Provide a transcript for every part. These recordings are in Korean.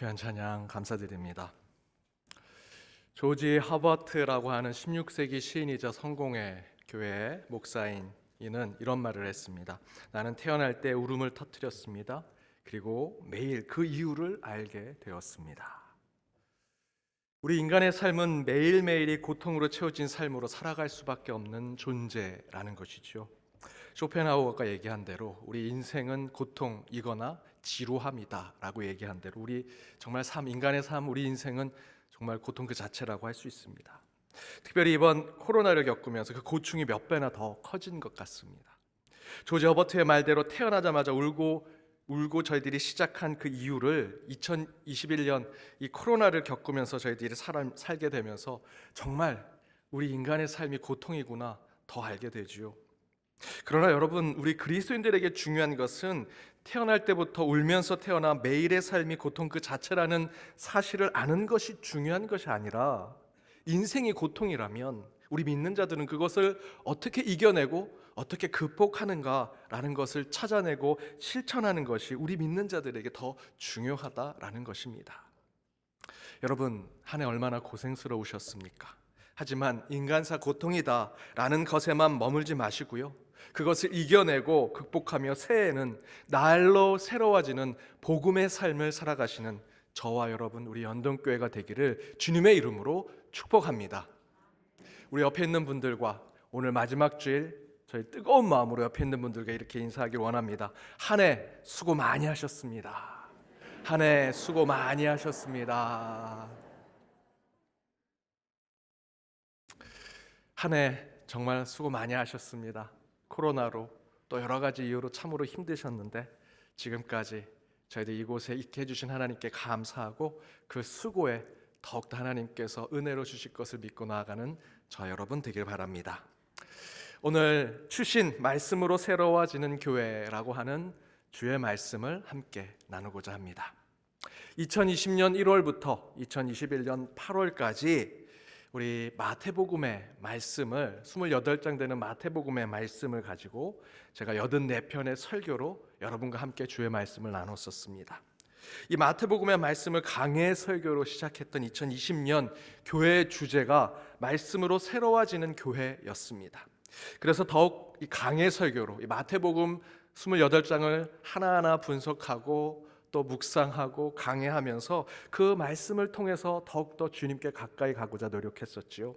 귀한 찬양 감사드립니다. 조지 허버트라고 하는 16세기 시인이자 성공의 교회의 목사인 이는 이런 말을 했습니다. 나는 태어날 때 울음을 터뜨렸습니다. 그리고 매일 그 이유를 알게 되었습니다. 우리 인간의 삶은 매일매일이 고통으로 채워진 삶으로 살아갈 수밖에 없는 존재라는 것이죠. 쇼펜하우어가 얘기한 대로 우리 인생은 고통이거나 지루함이다 라고 얘기한 대로 우리 정말 인간의 삶, 우리 인생은 정말 고통 그 자체라고 할 수 있습니다. 특별히 이번 코로나를 겪으면서 그 고충이 몇 배나 더 커진 것 같습니다. 조지 허버트의 말대로 태어나자마자 울고 저희들이 시작한 그 이유를 2021년 이 코로나를 겪으면서 저희들이 살게 되면서 정말 우리 인간의 삶이 고통이구나 더 알게 되지요. 그러나 여러분, 우리 그리스도인들에게 중요한 것은 태어날 때부터 울면서 태어나 매일의 삶이 고통 그 자체라는 사실을 아는 것이 중요한 것이 아니라, 인생이 고통이라면 우리 믿는 자들은 그것을 어떻게 이겨내고 어떻게 극복하는가라는 것을 찾아내고 실천하는 것이 우리 믿는 자들에게 더 중요하다라는 것입니다. 여러분, 한 해 얼마나 고생스러우셨습니까? 하지만 인간사 고통이다라는 것에만 머물지 마시고요, 그것을 이겨내고 극복하며 새해에는 날로 새로워지는 복음의 삶을 살아가시는 저와 여러분, 우리 연동교회가 되기를 주님의 이름으로 축복합니다. 우리 옆에 있는 분들과 오늘 마지막 주일 저희 뜨거운 마음으로 옆에 있는 분들과 이렇게 인사하길 원합니다. 한 해 수고 많이 하셨습니다. 한 해 수고 많이 하셨습니다. 한 해 정말 수고 많이 하셨습니다. 코로나로 또 여러 가지 이유로 참으로 힘드셨는데 지금까지 저희들 이곳에 있게 해주신 하나님께 감사하고 그 수고에 더욱더 하나님께서 은혜로 주실 것을 믿고 나아가는 저 여러분 되길 바랍니다. 오늘 추신 말씀으로 새로워지는 교회라고 하는 주의 말씀을 함께 나누고자 합니다. 2020년 1월부터 2021년 8월까지 우리 마태복음의 말씀을 28장 되는 마태복음의 말씀을 가지고 제가 84편의 설교로 여러분과 함께 주의 말씀을 나눴었습니다. 이 마태복음의 말씀을 강해 설교로 시작했던 2020년 교회의 주제가 말씀으로 새로워지는 교회였습니다. 그래서 더욱 이 강해 설교로 이 마태복음 28장을 하나하나 분석하고 또 묵상하고 강해하면서 그 말씀을 통해서 더욱더 주님께 가까이 가고자 노력했었지요.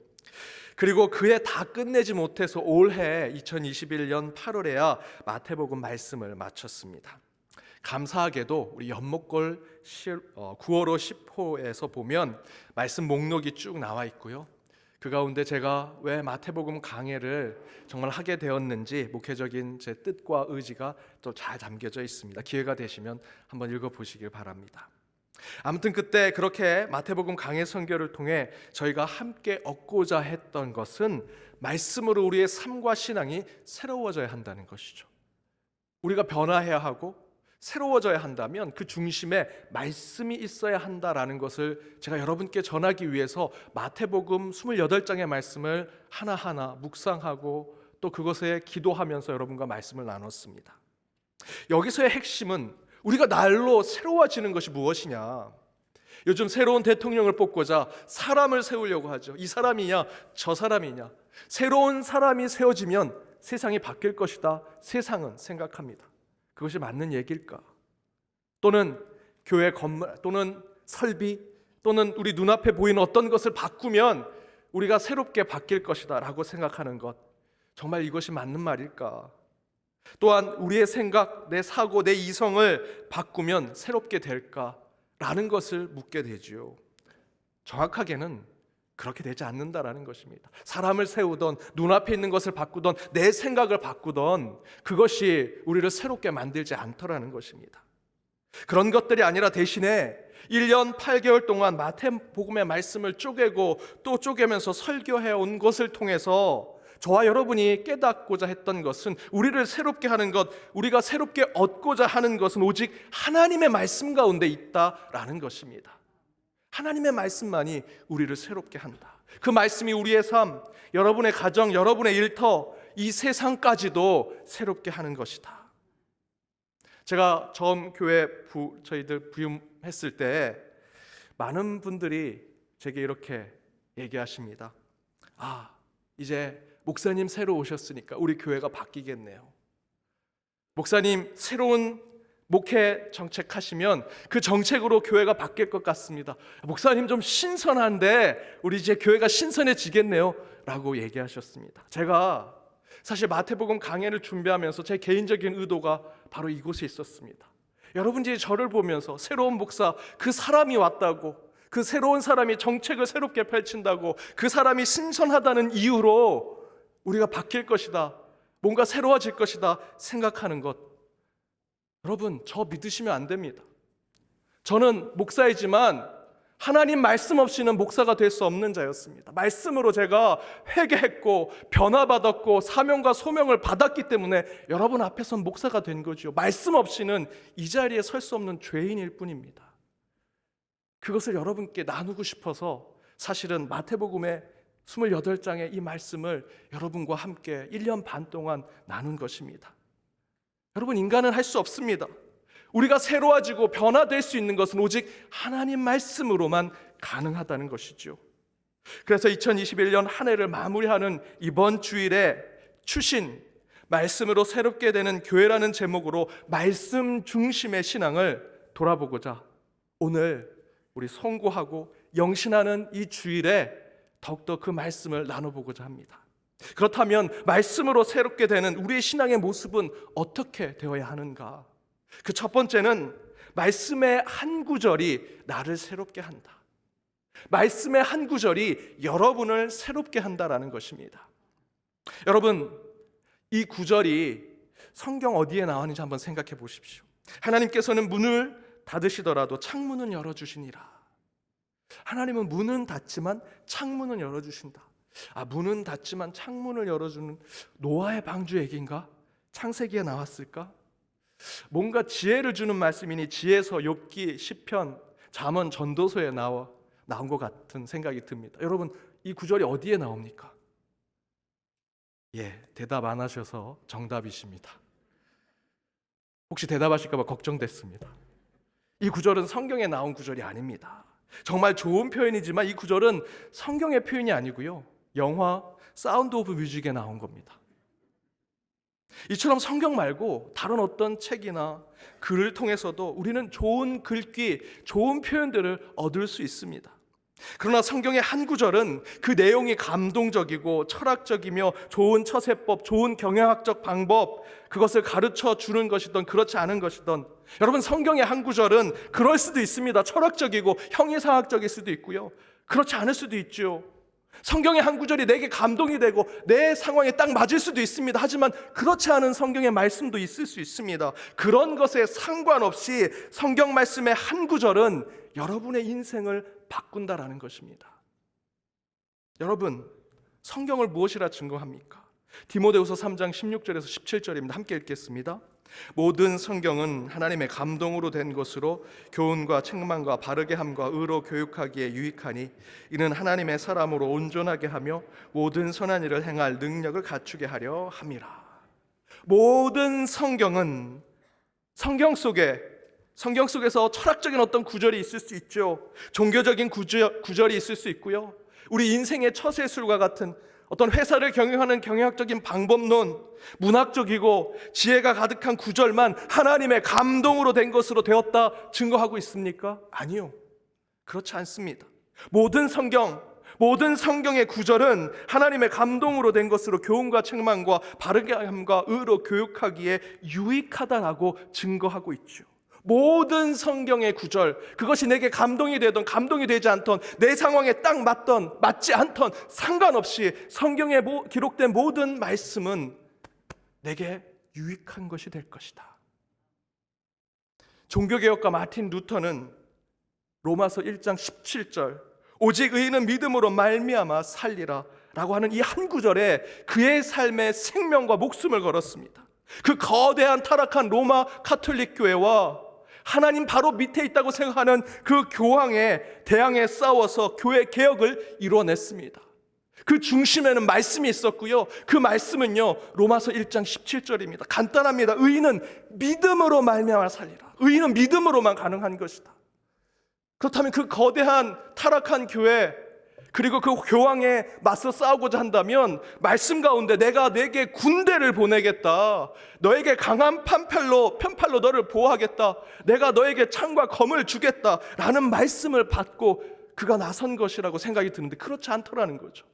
그리고 그에 다 끝내지 못해서 올해 2021년 8월에야 마태복음 말씀을 마쳤습니다. 감사하게도 우리 연목골 9월호 10호에서 보면 말씀 목록이 쭉 나와 있고요, 그 가운데 제가 왜 마태복음 강해를 정말 하게 되었는지 목회적인 제 뜻과 의지가 또 잘 담겨져 있습니다. 기회가 되시면 한번 읽어보시길 바랍니다. 아무튼 그때 그렇게 마태복음 강해 선교를 통해 저희가 함께 얻고자 했던 것은 말씀으로 우리의 삶과 신앙이 새로워져야 한다는 것이죠. 우리가 변화해야 하고 새로워져야 한다면 그 중심에 말씀이 있어야 한다라는 것을 제가 여러분께 전하기 위해서 마태복음 28장의 말씀을 하나하나 묵상하고 또 그것에 기도하면서 여러분과 말씀을 나눴습니다. 여기서의 핵심은 우리가 날로 새로워지는 것이 무엇이냐. 요즘 새로운 대통령을 뽑고자 사람을 세우려고 하죠. 이 사람이냐 저 사람이냐. 새로운 사람이 세워지면 세상이 바뀔 것이다, 세상은 생각합니다. 그것이 맞는 얘기일까? 또는 교회 건물 또는 설비 또는 우리 눈앞에 보이는 어떤 것을 바꾸면 우리가 새롭게 바뀔 것이다 라고 생각하는 것, 정말 이것이 맞는 말일까? 또한 우리의 생각, 내 사고, 내 이성을 바꾸면 새롭게 될까? 라는 것을 묻게 되지요. 정확하게는 그렇게 되지 않는다라는 것입니다. 사람을 세우던 눈앞에 있는 것을 바꾸던 내 생각을 바꾸던 그것이 우리를 새롭게 만들지 않더라는 것입니다. 그런 것들이 아니라 대신에 1년 8개월 동안 마태복음의 말씀을 쪼개고 또 쪼개면서 설교해 온 것을 통해서 저와 여러분이 깨닫고자 했던 것은, 우리를 새롭게 하는 것, 우리가 새롭게 얻고자 하는 것은 오직 하나님의 말씀 가운데 있다라는 것입니다. 하나님의 말씀만이 우리를 새롭게 한다. 그 말씀이 우리의 삶, 여러분의 가정, 여러분의 일터, 이 세상까지도 새롭게 하는 것이다. 제가 처음 교회 저희들 부임했을 때 많은 분들이 제게 이렇게 얘기하십니다. 이제 목사님 새로 오셨으니까 우리 교회가 바뀌겠네요. 목사님 새로운 목회 정책하시면 그 정책으로 교회가 바뀔 것 같습니다. 목사님 좀 신선한데 우리 이제 교회가 신선해지겠네요 라고 얘기하셨습니다. 제가 사실 마태복음 강해를 준비하면서 제 개인적인 의도가 바로 이곳에 있었습니다. 여러분들이 저를 보면서 새로운 목사, 그 사람이 왔다고, 그 새로운 사람이 정책을 새롭게 펼친다고, 그 사람이 신선하다는 이유로 우리가 바뀔 것이다, 뭔가 새로워질 것이다 생각하는 것, 여러분 저 믿으시면 안 됩니다. 저는 목사이지만 하나님 말씀 없이는 목사가 될 수 없는 자였습니다. 말씀으로 제가 회개했고 변화받았고 사명과 소명을 받았기 때문에 여러분 앞에선 목사가 된 거죠. 말씀 없이는 이 자리에 설 수 없는 죄인일 뿐입니다. 그것을 여러분께 나누고 싶어서 사실은 마태복음의 28장의 이 말씀을 여러분과 함께 1년 반 동안 나눈 것입니다. 여러분, 인간은 할 수 없습니다. 우리가 새로워지고 변화될 수 있는 것은 오직 하나님 말씀으로만 가능하다는 것이죠. 그래서 2021년 한 해를 마무리하는 이번 주일에 추신 말씀으로 새롭게 되는 교회라는 제목으로 말씀 중심의 신앙을 돌아보고자 오늘 우리 송구하고 영신하는 이 주일에 더욱더 그 말씀을 나눠보고자 합니다. 그렇다면 말씀으로 새롭게 되는 우리의 신앙의 모습은 어떻게 되어야 하는가? 그 첫 번째는 말씀의 한 구절이 나를 새롭게 한다. 말씀의 한 구절이 여러분을 새롭게 한다라는 것입니다. 여러분, 이 구절이 성경 어디에 나왔는지 한번 생각해 보십시오. 하나님께서는 문을 닫으시더라도 창문은 열어주시니라. 하나님은 문은 닫지만 창문은 열어주신다. 문은 닫지만 창문을 열어주는 노아의 방주 얘기인가? 창세기에 나왔을까? 뭔가 지혜를 주는 말씀이니 지혜서, 욥기, 시편, 잠언, 전도서에 나온 것 같은 생각이 듭니다. 여러분, 이 구절이 어디에 나옵니까? 대답 안 하셔서 정답이십니다. 혹시 대답하실까 봐 걱정됐습니다. 이 구절은 성경에 나온 구절이 아닙니다. 정말 좋은 표현이지만 이 구절은 성경의 표현이 아니고요, 영화 사운드 오브 뮤직에 나온 겁니다. 이처럼 성경 말고 다른 어떤 책이나 글을 통해서도 우리는 좋은 글귀, 좋은 표현들을 얻을 수 있습니다. 그러나 성경의 한 구절은 그 내용이 감동적이고 철학적이며 좋은 처세법, 좋은 경영학적 방법, 그것을 가르쳐 주는 것이든 그렇지 않은 것이든, 여러분, 성경의 한 구절은 그럴 수도 있습니다. 철학적이고 형이상학적일 수도 있고요, 그렇지 않을 수도 있죠. 성경의 한 구절이 내게 감동이 되고 내 상황에 딱 맞을 수도 있습니다. 하지만 그렇지 않은 성경의 말씀도 있을 수 있습니다. 그런 것에 상관없이 성경 말씀의 한 구절은 여러분의 인생을 바꾼다라는 것입니다. 여러분, 성경을 무엇이라 증거합니까? 디모데후서 3장 16절에서 17절입니다. 함께 읽겠습니다. 모든 성경은 하나님의 감동으로 된 것으로 교훈과 책망과 바르게 함과 의로 교육하기에 유익하니 이는 하나님의 사람으로 온전하게 하며 모든 선한 일을 행할 능력을 갖추게 하려 함이라. 모든 성경은 성경 속에서 철학적인 어떤 구절이 있을 수 있죠. 종교적인 구절이 있을 수 있고요, 우리 인생의 처세술과 같은 어떤 회사를 경영하는 경영학적인 방법론, 문학적이고 지혜가 가득한 구절만 하나님의 감동으로 된 것으로 되었다 증거하고 있습니까? 아니요, 그렇지 않습니다. 모든 성경의 구절은 하나님의 감동으로 된 것으로 교훈과 책망과 바르게 함과 의로 교육하기에 유익하다라고 증거하고 있죠. 모든 성경의 구절, 그것이 내게 감동이 되든 감동이 되지 않던, 내 상황에 딱 맞던 맞지 않던 상관없이 성경에 기록된 모든 말씀은 내게 유익한 것이 될 것이다. 종교개혁가 마틴 루터는 로마서 1장 17절 오직 의인은 믿음으로 말미암아 살리라 라고 하는 이 한 구절에 그의 삶의 생명과 목숨을 걸었습니다. 그 거대한 타락한 로마 가톨릭 교회와 하나님 바로 밑에 있다고 생각하는 그 교황에 대항해 싸워서 교회 개혁을 이루어냈습니다. 그 중심에는 말씀이 있었고요, 그 말씀은요 로마서 1장 17절입니다. 간단합니다. 의인은 믿음으로 말미암아 살리라. 의인은 믿음으로만 가능한 것이다. 그렇다면 그 거대한 타락한 교회, 그리고 그 교황에 맞서 싸우고자 한다면 말씀 가운데 내가 내게 군대를 보내겠다, 너에게 강한 편팔로 너를 보호하겠다, 내가 너에게 창과 검을 주겠다 라는 말씀을 받고 그가 나선 것이라고 생각이 드는데 그렇지 않더라는 거죠.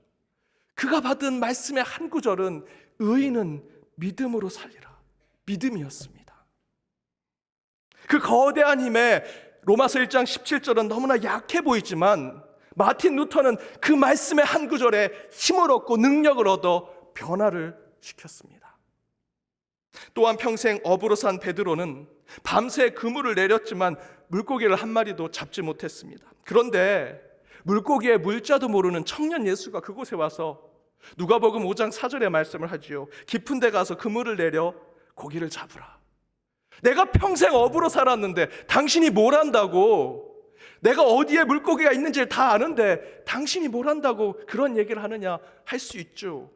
그가 받은 말씀의 한 구절은 의인은 믿음으로 살리라, 믿음이었습니다. 그 거대한 힘에 로마서 1장 17절은 너무나 약해 보이지만 마틴 루터는 그 말씀의 한 구절에 힘을 얻고 능력을 얻어 변화를 시켰습니다. 또한 평생 어부로 산 베드로는 밤새 그물을 내렸지만 물고기를 한 마리도 잡지 못했습니다. 그런데 물고기의 물자도 모르는 청년 예수가 그곳에 와서 누가복음 5장 4절의 말씀을 하지요. 깊은 데 가서 그물을 내려 고기를 잡으라. 내가 평생 어부로 살았는데 당신이 뭘 안다고, 내가 어디에 물고기가 있는지를 다 아는데 당신이 뭘 안다고 그런 얘기를 하느냐 할 수 있죠.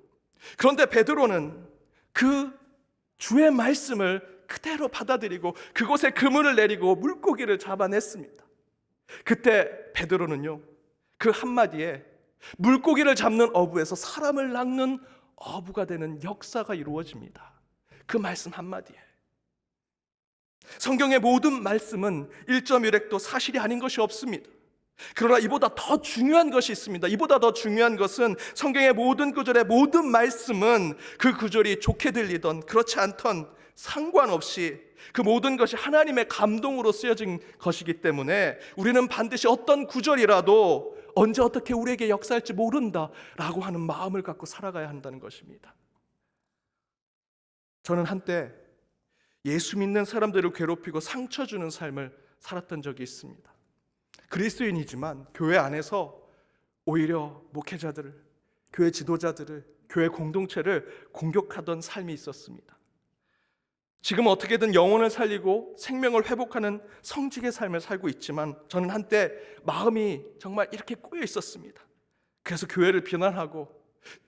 그런데 베드로는 그 주의 말씀을 그대로 받아들이고 그곳에 그물을 내리고 물고기를 잡아냈습니다. 그때 베드로는요, 그 한마디에 물고기를 잡는 어부에서 사람을 낚는 어부가 되는 역사가 이루어집니다. 그 말씀 한마디에. 성경의 모든 말씀은 1.1획도 사실이 아닌 것이 없습니다. 그러나 이보다 더 중요한 것이 있습니다. 이보다 더 중요한 것은 성경의 모든 구절의 모든 말씀은 그 구절이 좋게 들리던 그렇지 않던 상관없이 그 모든 것이 하나님의 감동으로 쓰여진 것이기 때문에 우리는 반드시 어떤 구절이라도 언제 어떻게 우리에게 역사할지 모른다라고 하는 마음을 갖고 살아가야 한다는 것입니다. 저는 한때 예수 믿는 사람들을 괴롭히고 상처 주는 삶을 살았던 적이 있습니다. 그리스도인이지만 교회 안에서 오히려 목회자들을, 교회 지도자들을, 교회 공동체를 공격하던 삶이 있었습니다. 지금 어떻게든 영혼을 살리고 생명을 회복하는 성직의 삶을 살고 있지만 저는 한때 마음이 정말 이렇게 꼬여 있었습니다. 그래서 교회를 비난하고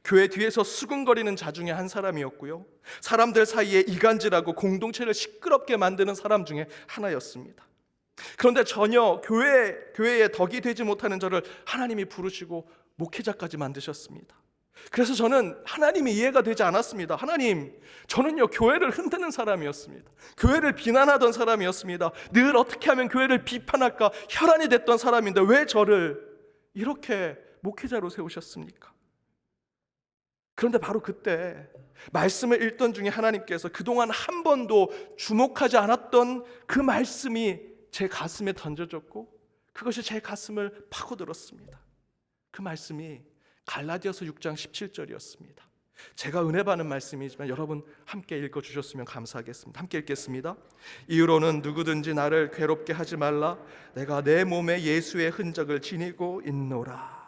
교회 뒤에서 수군거리는 자 중에 한 사람이었고요, 사람들 사이에 이간질하고 공동체를 시끄럽게 만드는 사람 중에 하나였습니다. 그런데 전혀 교회에 덕이 되지 못하는 저를 하나님이 부르시고 목회자까지 만드셨습니다. 그래서 저는 하나님이 이해가 되지 않았습니다. 하나님, 저는요 교회를 흔드는 사람이었습니다. 교회를 비난하던 사람이었습니다. 늘 어떻게 하면 교회를 비판할까 혈안이 됐던 사람인데 왜 저를 이렇게 목회자로 세우셨습니까? 그런데 바로 그때 말씀을 읽던 중에 하나님께서 그동안 한 번도 주목하지 않았던 그 말씀이 제 가슴에 던져졌고 그것이 제 가슴을 파고들었습니다. 그 말씀이 갈라디아서 6장 17절이었습니다. 제가 은혜 받는 말씀이지만 여러분 함께 읽어주셨으면 감사하겠습니다. 함께 읽겠습니다. 이후로는 누구든지 나를 괴롭게 하지 말라. 내가 내 몸에 예수의 흔적을 지니고 있노라.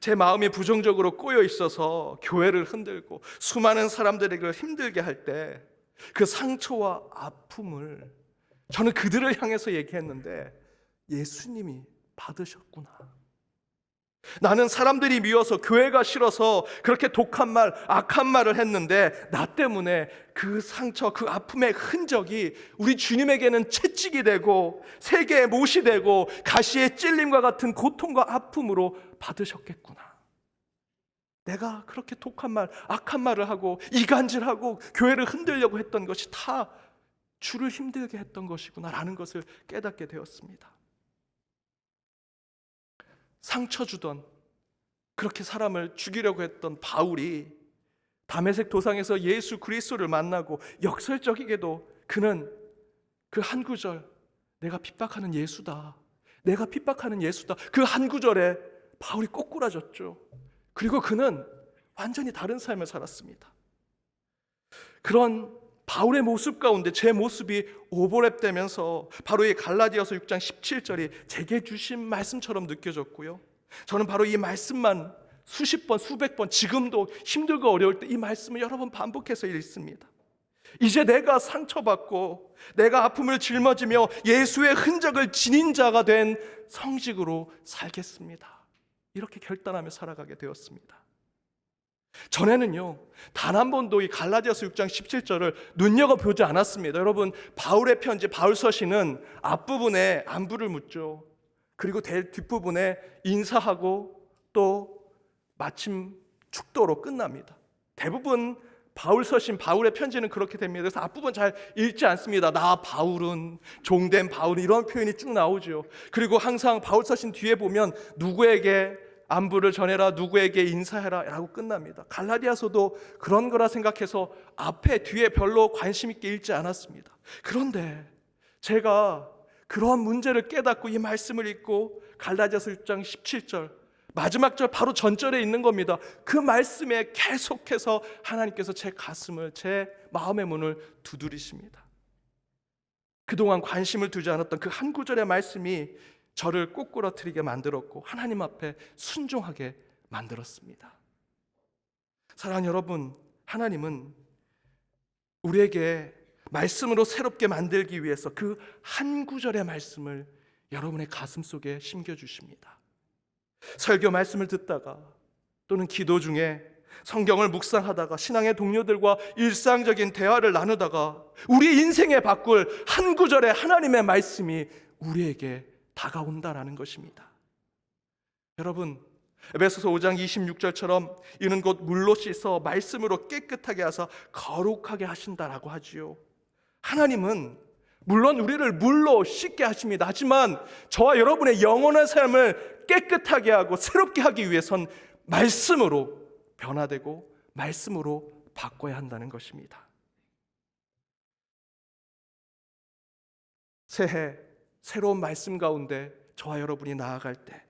제 마음이 부정적으로 꼬여 있어서 교회를 흔들고 수많은 사람들에게 힘들게 할 때 그 상처와 아픔을 저는 그들을 향해서 얘기했는데 예수님이 받으셨구나. 나는 사람들이 미워서 교회가 싫어서 그렇게 독한 말, 악한 말을 했는데 나 때문에 그 상처, 그 아픔의 흔적이 우리 주님에게는 채찍이 되고 세계의 못이 되고 가시의 찔림과 같은 고통과 아픔으로 받으셨겠구나. 내가 그렇게 독한 말, 악한 말을 하고 이간질하고 교회를 흔들려고 했던 것이 다 주를 힘들게 했던 것이구나라는 것을 깨닫게 되었습니다. 상처 주던, 그렇게 사람을 죽이려고 했던 바울이 다메섹 도상에서 예수 그리스도를 만나고 역설적이게도 그는 그 한 구절, 내가 핍박하는 예수다, 내가 핍박하는 예수다, 그 한 구절에 바울이 꼬꾸라졌죠. 그리고 그는 완전히 다른 삶을 살았습니다. 그런 바울의 모습 가운데 제 모습이 오버랩되면서 바로 이 갈라디아서 6장 17절이 제게 주신 말씀처럼 느껴졌고요, 저는 바로 이 말씀만 수십 번, 수백 번, 지금도 힘들고 어려울 때 이 말씀을 여러 번 반복해서 읽습니다. 이제 내가 상처받고 내가 아픔을 짊어지며 예수의 흔적을 지닌 자가 된 성직으로 살겠습니다. 이렇게 결단하며 살아가게 되었습니다. 전에는요 단 한 번도 이 갈라디아서 6장 17절을 눈여겨보지 않았습니다. 여러분, 바울의 편지, 바울 서신은 앞부분에 안부를 묻죠. 그리고 뒷부분에 인사하고 또 마침 축도로 끝납니다. 대부분 바울의 편지는 그렇게 됩니다. 그래서 앞부분 잘 읽지 않습니다. 나 바울은, 종된 바울은, 이런 표현이 쭉 나오죠. 그리고 항상 바울 서신 뒤에 보면 누구에게 안부를 전해라, 누구에게 인사해라 라고 끝납니다. 갈라디아서도 그런 거라 생각해서 앞에 뒤에 별로 관심 있게 읽지 않았습니다. 그런데 제가 그러한 문제를 깨닫고 이 말씀을 읽고 갈라디아서 6장 17절 마지막 절 바로 전절에 있는 겁니다. 그 말씀에 계속해서 하나님께서 제 가슴을, 제 마음의 문을 두드리십니다. 그동안 관심을 두지 않았던 그 한 구절의 말씀이 저를 꼬꾸라뜨리게 만들었고 하나님 앞에 순종하게 만들었습니다. 사랑하는 여러분, 하나님은 우리에게 말씀으로 새롭게 만들기 위해서 그 한 구절의 말씀을 여러분의 가슴 속에 심겨주십니다. 설교 말씀을 듣다가 또는 기도 중에 성경을 묵상하다가 신앙의 동료들과 일상적인 대화를 나누다가 우리 인생에 바꿀 한 구절의 하나님의 말씀이 우리에게 다가온다라는 것입니다. 여러분, 에베소서 5장 26절처럼 이는 곧 물로 씻어 말씀으로 깨끗하게 하사 거룩하게 하신다라고 하지요. 하나님은 물론 우리를 물로 씻게 하십니다. 하지만 저와 여러분의 영혼의 삶을 깨끗하게 하고 새롭게 하기 위해선 말씀으로 변화되고 말씀으로 바꿔야 한다는 것입니다. 새해 새로운 말씀 가운데 저와 여러분이 나아갈 때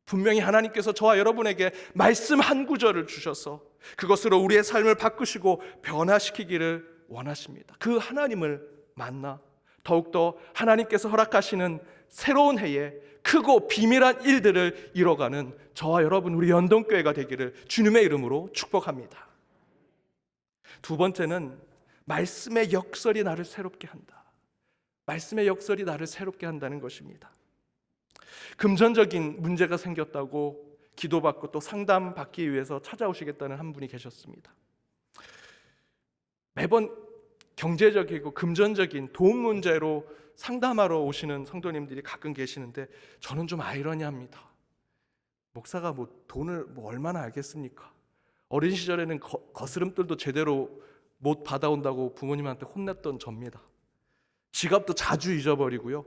분명히 하나님께서 저와 여러분에게 말씀 한 구절을 주셔서 그것으로 우리의 삶을 바꾸시고 변화시키기를 원하십니다. 그 하나님을 만나 더욱더 하나님께서 허락하시는 새로운 해에 크고 비밀한 일들을 이뤄가는 저와 여러분 우리 연동교회가 되기를 주님의 이름으로 축복합니다. 두 번째는 말씀의 역설이 나를 새롭게 한다. 말씀의 역설이 나를 새롭게 한다는 것입니다. 금전적인 문제가 생겼다고 기도받고 또 상담받기 위해서 찾아오시겠다는 한 분이 계셨습니다. 매번 경제적이고 금전적인 돈 문제로 상담하러 오시는 성도님들이 가끔 계시는데 저는 좀 아이러니합니다. 목사가 돈을 얼마나 알겠습니까? 어린 시절에는 거스름돌도 제대로 못 받아온다고 부모님한테 혼냈던 접니다. 지갑도 자주 잊어버리고요.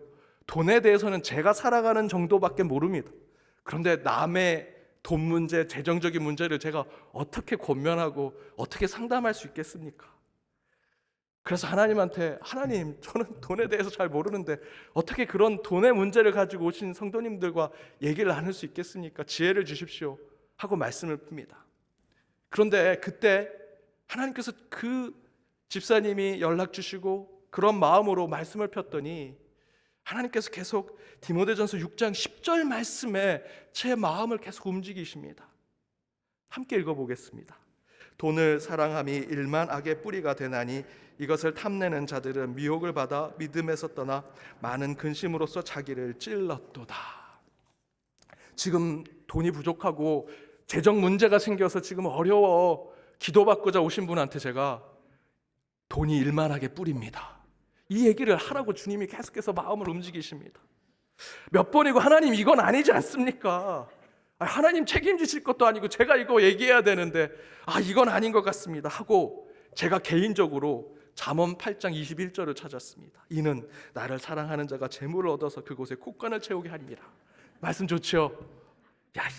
돈에 대해서는 제가 살아가는 정도밖에 모릅니다. 그런데 남의 돈 문제, 재정적인 문제를 제가 어떻게 권면하고 어떻게 상담할 수 있겠습니까? 그래서 하나님한테 하나님, 저는 돈에 대해서 잘 모르는데 어떻게 그런 돈의 문제를 가지고 오신 성도님들과 얘기를 나눌 수 있겠습니까? 지혜를 주십시오 하고 말씀을 풉니다. 그런데 그때 하나님께서 그 집사님이 연락 주시고 그런 마음으로 말씀을 폈더니 하나님께서 계속 디모데전서 6장 10절 말씀에 제 마음을 계속 움직이십니다. 함께 읽어보겠습니다. 돈을 사랑함이 일만 악의 뿌리가 되나니 이것을 탐내는 자들은 미혹을 받아 믿음에서 떠나 많은 근심으로써 자기를 찔렀도다. 지금 돈이 부족하고 재정 문제가 생겨서 지금 어려워 기도받고자 오신 분한테 제가 돈이 일만하게 뿌립니다. 이 얘기를 하라고 주님이 계속해서 마음을 움직이십니다. 몇 번이고 하나님 이건 아니지 않습니까? 하나님 책임지실 것도 아니고 제가 이거 얘기해야 되는데 이건 아닌 것 같습니다 하고 제가 개인적으로 잠언 8장 21절을 찾았습니다. 이는 나를 사랑하는 자가 재물을 얻어서 그곳에 콧간을 채우게 하리라. 말씀 좋죠?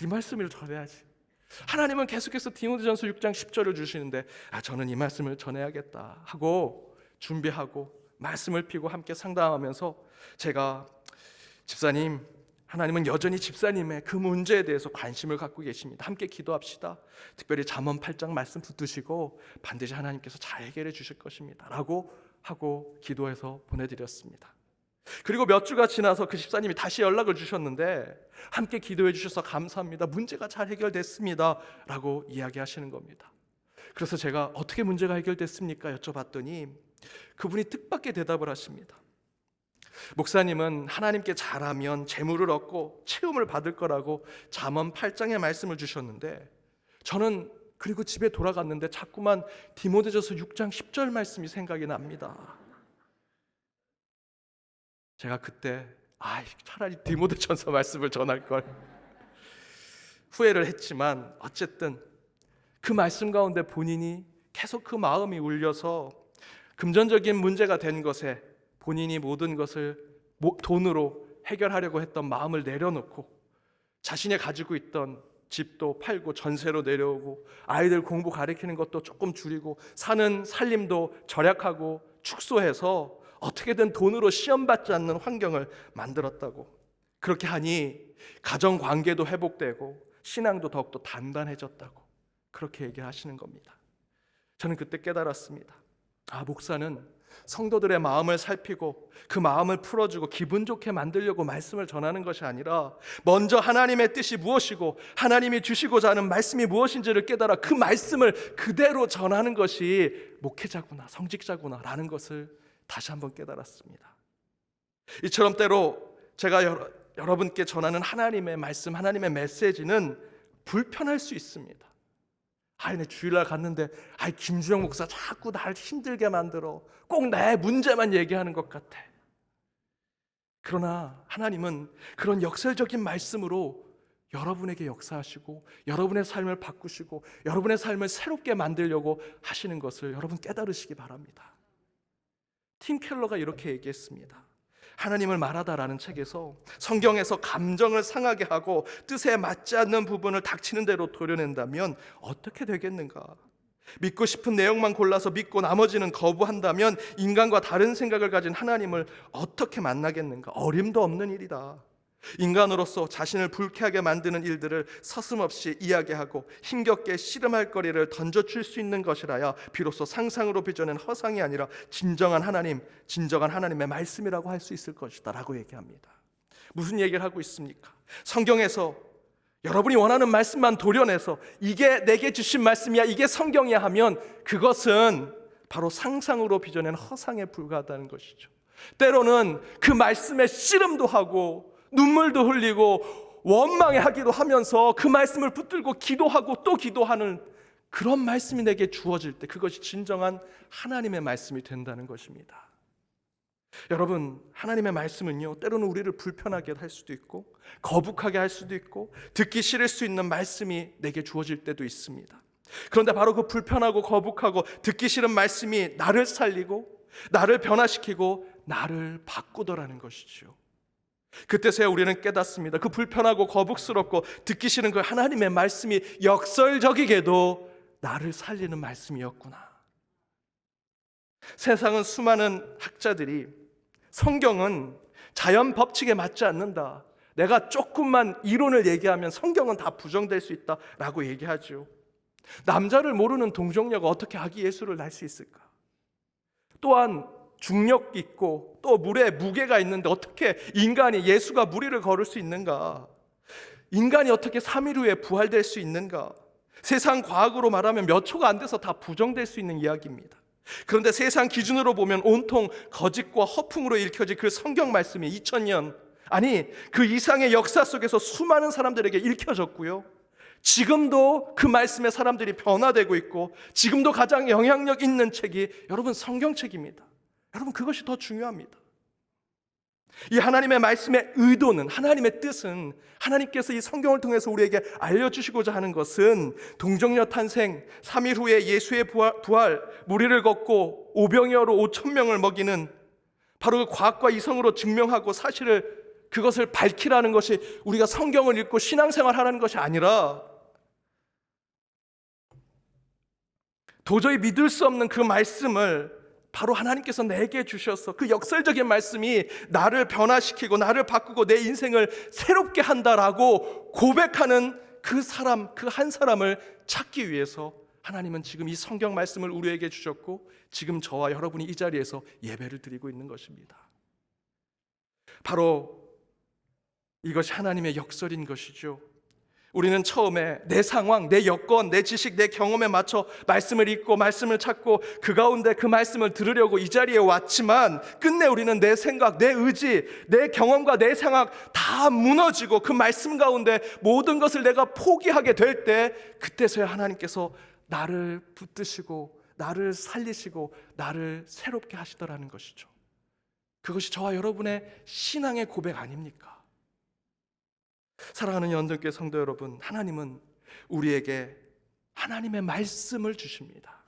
이 말씀을 전해야지. 하나님은 계속해서 디모데전서 6장 10절을 주시는데 저는 이 말씀을 전해야겠다 하고 준비하고 말씀을 피고 함께 상담하면서 제가 집사님, 하나님은 여전히 집사님의 그 문제에 대해서 관심을 갖고 계십니다. 함께 기도합시다. 특별히 잠언 8장 말씀 붙드시고 반드시 하나님께서 잘 해결해 주실 것입니다 라고 하고 기도해서 보내드렸습니다. 그리고 몇 주가 지나서 그 집사님이 다시 연락을 주셨는데 함께 기도해 주셔서 감사합니다. 문제가 잘 해결됐습니다 라고 이야기하시는 겁니다. 그래서 제가 어떻게 문제가 해결됐습니까? 여쭤봤더니 그분이 뜻밖의 대답을 하십니다. 목사님은 하나님께 잘하면 재물을 얻고 채움을 받을 거라고 잠언 8장의 말씀을 주셨는데 저는 그리고 집에 돌아갔는데 자꾸만 디모데전서 6장 10절 말씀이 생각이 납니다. 제가 그때 차라리 디모데전서 말씀을 전할 걸. 후회를 했지만 어쨌든 그 말씀 가운데 본인이 계속 그 마음이 울려서 금전적인 문제가 된 것에 본인이 모든 것을 돈으로 해결하려고 했던 마음을 내려놓고 자신이 가지고 있던 집도 팔고 전세로 내려오고 아이들 공부 가르치는 것도 조금 줄이고 사는 살림도 절약하고 축소해서 어떻게든 돈으로 시험받지 않는 환경을 만들었다고. 그렇게 하니 가정관계도 회복되고 신앙도 더욱더 단단해졌다고 그렇게 얘기하시는 겁니다. 저는 그때 깨달았습니다. 목사는 성도들의 마음을 살피고 그 마음을 풀어주고 기분 좋게 만들려고 말씀을 전하는 것이 아니라 먼저 하나님의 뜻이 무엇이고 하나님이 주시고자 하는 말씀이 무엇인지를 깨달아 그 말씀을 그대로 전하는 것이 목회자구나, 성직자구나 라는 것을 다시 한번 깨달았습니다. 이처럼 때로 제가 여러분께 전하는 하나님의 말씀, 하나님의 메시지는 불편할 수 있습니다. 주일날 갔는데 김주영 목사 자꾸 날 힘들게 만들어. 꼭 내 문제만 얘기하는 것 같아. 그러나 하나님은 그런 역설적인 말씀으로 여러분에게 역사하시고 여러분의 삶을 바꾸시고 여러분의 삶을 새롭게 만들려고 하시는 것을 여러분 깨달으시기 바랍니다. 팀 켈러가 이렇게 얘기했습니다. 하나님을 말하다라는 책에서 성경에서 감정을 상하게 하고 뜻에 맞지 않는 부분을 닥치는 대로 도려낸다면 어떻게 되겠는가? 믿고 싶은 내용만 골라서 믿고 나머지는 거부한다면 인간과 다른 생각을 가진 하나님을 어떻게 만나겠는가? 어림도 없는 일이다. 인간으로서 자신을 불쾌하게 만드는 일들을 서슴없이 이야기하고 힘겹게 씨름할 거리를 던져줄 수 있는 것이라야 비로소 상상으로 빚어낸 허상이 아니라 진정한 하나님의 말씀이라고 할 수 있을 것이다 라고 얘기합니다. 무슨 얘기를 하고 있습니까? 성경에서 여러분이 원하는 말씀만 도려내서 이게 내게 주신 말씀이야, 이게 성경이야 하면 그것은 바로 상상으로 빚어낸 허상에 불과하다는 것이죠. 때로는 그 말씀에 씨름도 하고 눈물도 흘리고 원망하기도 하면서 그 말씀을 붙들고 기도하고 또 기도하는 그런 말씀이 내게 주어질 때 그것이 진정한 하나님의 말씀이 된다는 것입니다. 여러분, 하나님의 말씀은요, 때로는 우리를 불편하게 할 수도 있고 거북하게 할 수도 있고 듣기 싫을 수 있는 말씀이 내게 주어질 때도 있습니다. 그런데 바로 그 불편하고 거북하고 듣기 싫은 말씀이 나를 살리고 나를 변화시키고 나를 바꾸더라는 것이죠. 그때서야 우리는 깨닫습니다. 그 불편하고 거북스럽고 듣기 싫은 그 하나님의 말씀이 역설적이게도 나를 살리는 말씀이었구나. 세상은 수많은 학자들이 성경은 자연 법칙에 맞지 않는다, 내가 조금만 이론을 얘기하면 성경은 다 부정될 수 있다라고 얘기하죠. 남자를 모르는 동정녀가 어떻게 아기 예수를 낳을 수 있을까? 또한 중력 있고 또 물에 무게가 있는데 어떻게 인간이 예수가 무리를 걸을 수 있는가? 인간이 어떻게 3일 후에 부활될 수 있는가? 세상 과학으로 말하면 몇 초가 안 돼서 다 부정될 수 있는 이야기입니다. 그런데 세상 기준으로 보면 온통 거짓과 허풍으로 읽혀진 그 성경 말씀이 2000년 아니 그 이상의 역사 속에서 수많은 사람들에게 읽혀졌고요, 지금도 그 말씀에 사람들이 변화되고 있고 지금도 가장 영향력 있는 책이 여러분 성경책입니다. 여러분, 그것이 더 중요합니다. 이 하나님의 말씀의 의도는, 하나님의 뜻은, 하나님께서 이 성경을 통해서 우리에게 알려주시고자 하는 것은 동정녀 탄생, 3일 후에 예수의 부활, 무리를 걷고 오병이어로 5,000명을 먹이는 바로 그 과학과 이성으로 증명하고 사실을 그것을 밝히라는 것이 우리가 성경을 읽고 신앙생활 하라는 것이 아니라 도저히 믿을 수 없는 그 말씀을 바로 하나님께서 내게 주셔서 그 역설적인 말씀이 나를 변화시키고 나를 바꾸고 내 인생을 새롭게 한다라고 고백하는 그 사람, 그 한 사람을 찾기 위해서 하나님은 지금 이 성경 말씀을 우리에게 주셨고 지금 저와 여러분이 이 자리에서 예배를 드리고 있는 것입니다. 바로 이것이 하나님의 역설인 것이죠. 우리는 처음에 내 상황, 내 여건, 내 지식, 내 경험에 맞춰 말씀을 읽고 말씀을 찾고 그 가운데 그 말씀을 들으려고 이 자리에 왔지만 끝내 우리는 내 생각, 내 의지, 내 경험과 내 상황 다 무너지고 그 말씀 가운데 모든 것을 내가 포기하게 될 때 그때서야 하나님께서 나를 붙드시고 나를 살리시고 나를 새롭게 하시더라는 것이죠. 그것이 저와 여러분의 신앙의 고백 아닙니까? 사랑하는 연등교회 성도 여러분, 하나님은 우리에게 하나님의 말씀을 주십니다.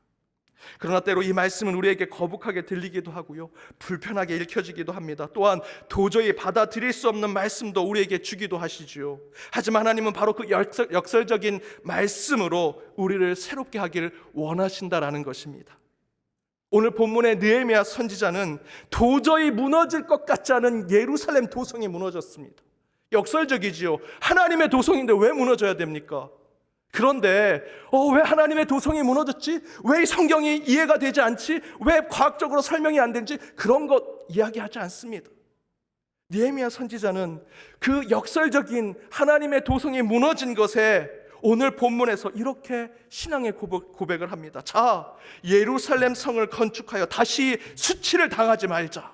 그러나 때로 이 말씀은 우리에게 거북하게 들리기도 하고요, 불편하게 읽혀지기도 합니다. 또한 도저히 받아들일 수 없는 말씀도 우리에게 주기도 하시지요. 하지만 하나님은 바로 그 역설적인 말씀으로 우리를 새롭게 하기를 원하신다라는 것입니다. 오늘 본문의 느헤미야 선지자는 도저히 무너질 것 같지 않은 예루살렘 도성이 무너졌습니다. 역설적이지요. 하나님의 도성인데 왜 무너져야 됩니까? 그런데 왜 하나님의 도성이 무너졌지? 왜 이 성경이 이해가 되지 않지? 왜 과학적으로 설명이 안 되는지 그런 것 이야기하지 않습니다. 느헤미야 선지자는 그 역설적인 하나님의 도성이 무너진 것에 오늘 본문에서 이렇게 신앙의 고백을 합니다. 자, 예루살렘 성을 건축하여 다시 수치를 당하지 말자.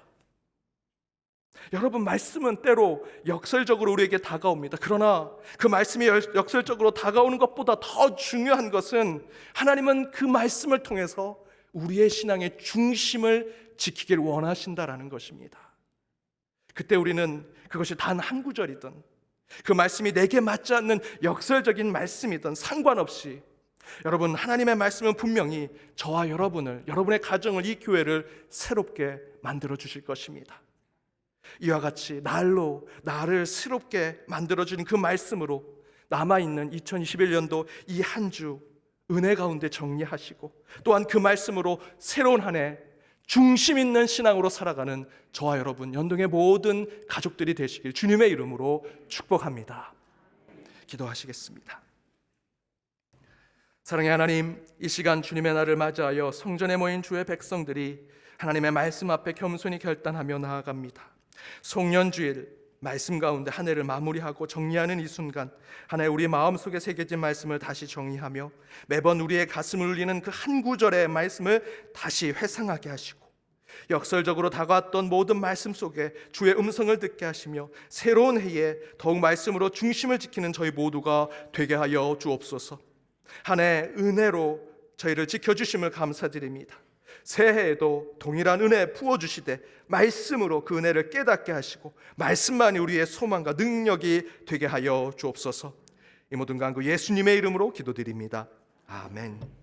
여러분, 말씀은 때로 역설적으로 우리에게 다가옵니다. 그러나 그 말씀이 역설적으로 다가오는 것보다 더 중요한 것은 하나님은 그 말씀을 통해서 우리의 신앙의 중심을 지키길 원하신다라는 것입니다. 그때 우리는 그것이 단 한 구절이든 그 말씀이 내게 맞지 않는 역설적인 말씀이든 상관없이 여러분, 하나님의 말씀은 분명히 저와 여러분을, 여러분의 가정을, 이 교회를 새롭게 만들어 주실 것입니다. 이와 같이 나를 새롭게 만들어주는 그 말씀으로 남아있는 2021년도 이 한 주 은혜 가운데 정리하시고, 또한 그 말씀으로 새로운 한 해 중심 있는 신앙으로 살아가는 저와 여러분, 연동의 모든 가족들이 되시길 주님의 이름으로 축복합니다. 기도하시겠습니다. 사랑의 하나님, 이 시간 주님의 날을 맞이하여 성전에 모인 주의 백성들이 하나님의 말씀 앞에 겸손히 결단하며 나아갑니다. 송년주일 말씀 가운데 한 해를 마무리하고 정리하는 이 순간, 하나의 우리 마음속에 새겨진 말씀을 다시 정리하며 매번 우리의 가슴을 울리는 그 한 구절의 말씀을 다시 회상하게 하시고, 역설적으로 다가왔던 모든 말씀 속에 주의 음성을 듣게 하시며 새로운 해에 더욱 말씀으로 중심을 지키는 저희 모두가 되게 하여 주옵소서. 한 해 은혜로 저희를 지켜주심을 감사드립니다. 새해에도 동일한 은혜 부어주시되 말씀으로 그 은혜를 깨닫게 하시고 말씀만이 우리의 소망과 능력이 되게 하여 주옵소서. 이 모든 간구 예수님의 이름으로 기도드립니다. 아멘.